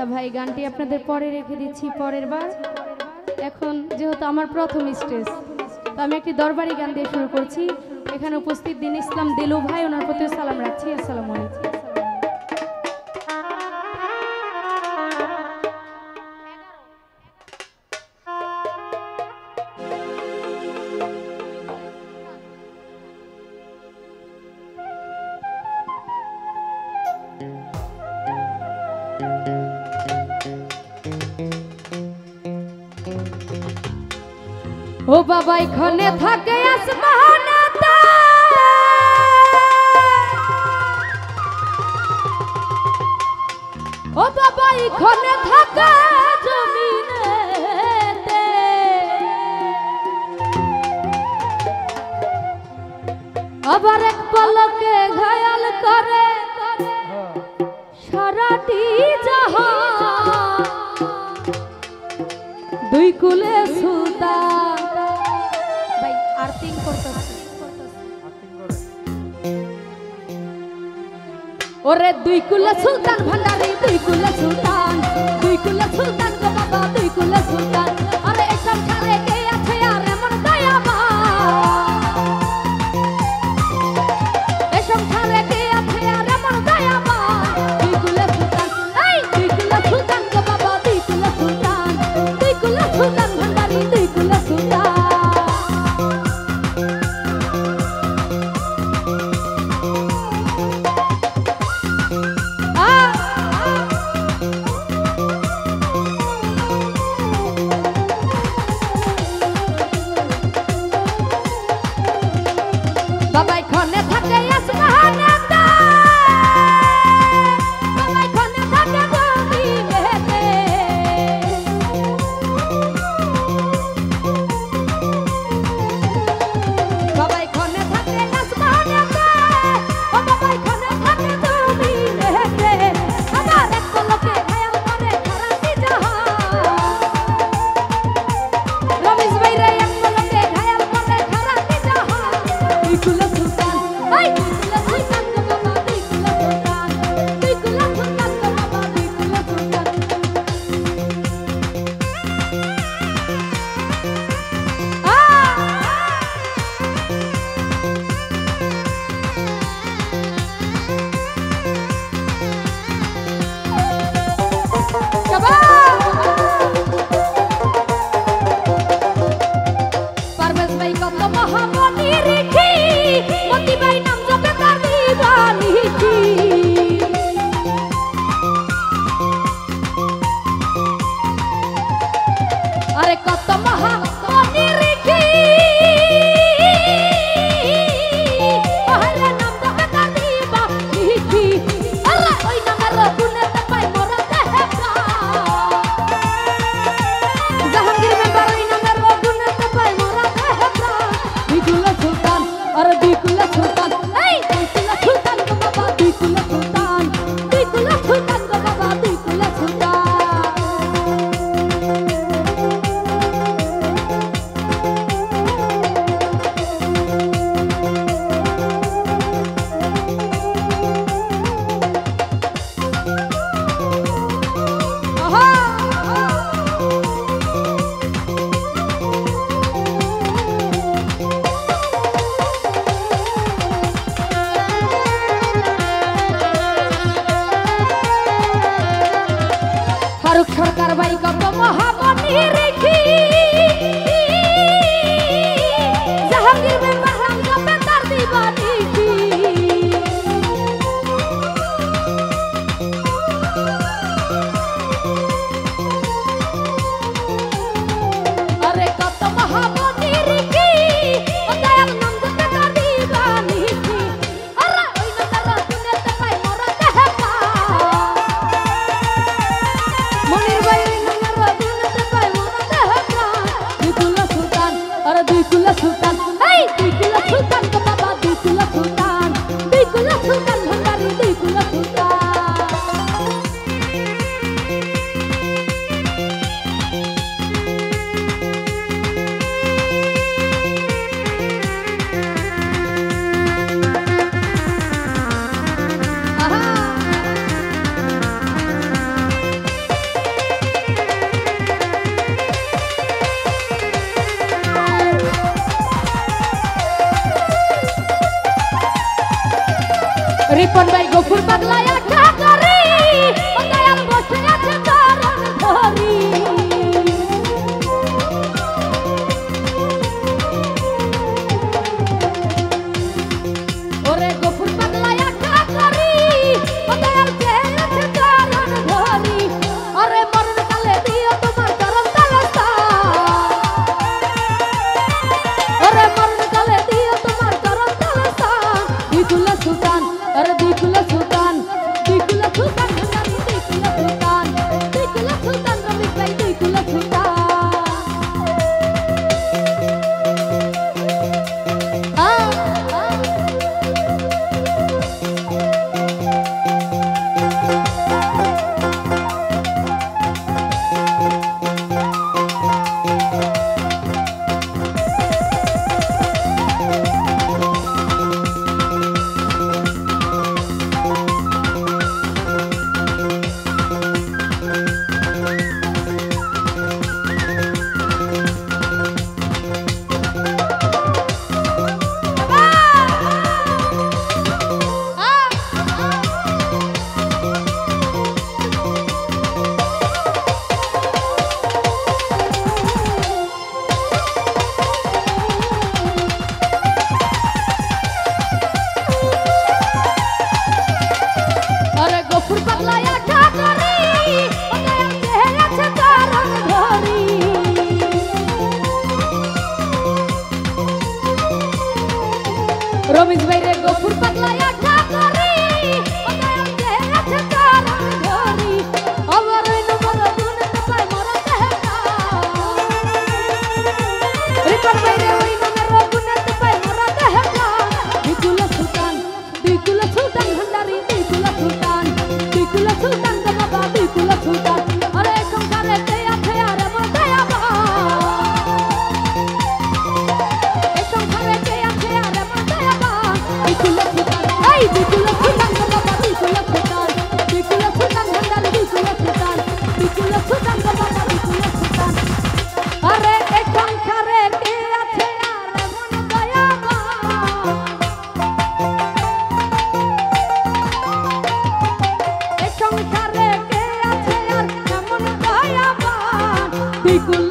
আচ্ছা ভাই, গানটি আপনাদের পরে রেখে দিচ্ছি পরের বার। এখন যেহেতু আমার প্রথম স্টেজ, তো আমি একটি দরবারি গান দিয়ে শুরু করছি। এখানে উপস্থিত দিন ইসলাম দেলু ভাই, ওনার প্রতি সালাম রাখছি। আসসালামু আলাইকুম। ও বাবা এখানে থাকে আসমানেতে, ও বাবা এখানে থাকে জমিনেতে, আবার এক পলকে ঘায়াল করে সারাটি জাহান, দুই কুলে সুতা ভাই আরতিং করতেছে। ওরে দুই কুলে সুলতান ভান্ডারি, দুই কুলে সুলতান, দুই কুলে সুলতান গো বাবা, দুই কুলে সুলতান। আরে এই সংসারে কে আছে আর এমন দয়াবান, এই সংসারে কে আছে আর এমন দয়াবান, দুই কুলে সুলতান, এই দুই কুলে সুলতান গো বাবা, দুই কুলে সুলতান, দুই কুলে সুলতান ভান্ডারি, দুই কুলে সুলতান। বাবা এখানে থাকে আসমানেতে, বাবা এখানে থাকে জমিনেতে, বাবা এখানে থাকে আসমানেতে, ও বাবা এখানে থাকে জমিনেতে, আমার এক পলকে ঘায়াল করে সারাটি জাহান, রমেশ ভাই রে এক পলকে ঘায়াল করে সারাটি জাহান, দুই কুলে সুলতান, এই দুই কুলে সুলতান গো বাবা, দুই কুলে সুলতান, দুই কুলে সুলতান গো বাবা, দুই কুলে সুলতান। পারভেজ ভাই কত মহামনি রেখি, মতি ভাই নাম জপে তার দিবানিকি, আরে কত মহামনি রেখি, ওরে নাম জপে তার দিবানিকি, আল্লাহ ওই নামের গুণেতে পাই মোরা দেহে প্রাণ, জাহাঙ্গীর মেম্বার ওই নামের গুণেতে পাই মোরা দেহে প্রাণ, দুই কুলে সুলতান, আরে দুই কুলে সুলতান, এই দুই কুলে সুলতান গো বাবা, দুই কুলে সুলতান, দুই কুলে সুলতান গো বাবা, দুই কুলে সুলতান। ফারুক সরকার ভাই কত মহামনি রেখি, জাহাঙ্গীর মেম্বার নাম জপে তার দিবানিকি, আরে কত মহামনি রেখি, ও দয়াল নাম জপে তার দিবানিকি, আরে ওই নামের গুণেতে পাই মোরা দেহে প্রাণ, মনির ভাই ওই নামের গুণেতে পাই মোরা দেহে প্রাণ, দুই কুলে সুলতান, আরে দুই কুলে সুলতান, এই দুই কুলে সুলতান গো বাবা, দুই কুলে রিপন ভাই গফুর পাগলা একা করি ও দয়াল বসে আছে চরণ ধরি ওরে গফুর পাগলা একা করি ও দয়াল বসে আছে চরণ ধরি ওরে মরণ কালে দিও তোমার চরণ তলে ওরে মরণ কালে দিও তোমার চরণ তলে দিকুলা সুলতান अरे दिकुला सुल्तान दिकुला सुल्तान हमारी दिकुला सुल्तान रमेश भाई दिकुला सुल्तान रमेश भाई रे गफुर पागला एका करी ओ दयाल के আছে চরণ ধরি আমার ওই নম্বর গুনে পায় মরা দেহটা রিপন ভাই রে ওই নম্বর গুনে পায় মরা দেহটা দিকুলা সুলতান ভান্ডারি দিকুলা সুলতান গো বাবা দিকুলা সুলতান আরে সংসারে তে আছে আর মন দয়াবা এই সংসারে তে আছে আর মন দয়াবা दिकुला सुल्तान दिकुला सुल्तान का बाबा दिकुला सुल्तान भंडारी दिकुला सुल्तान का बाबा दिकुला सुल्तान अरे एक संसारे के আছে আর মন দয়াবা एक संसारे के আছে আর মন দয়াবা दिकुला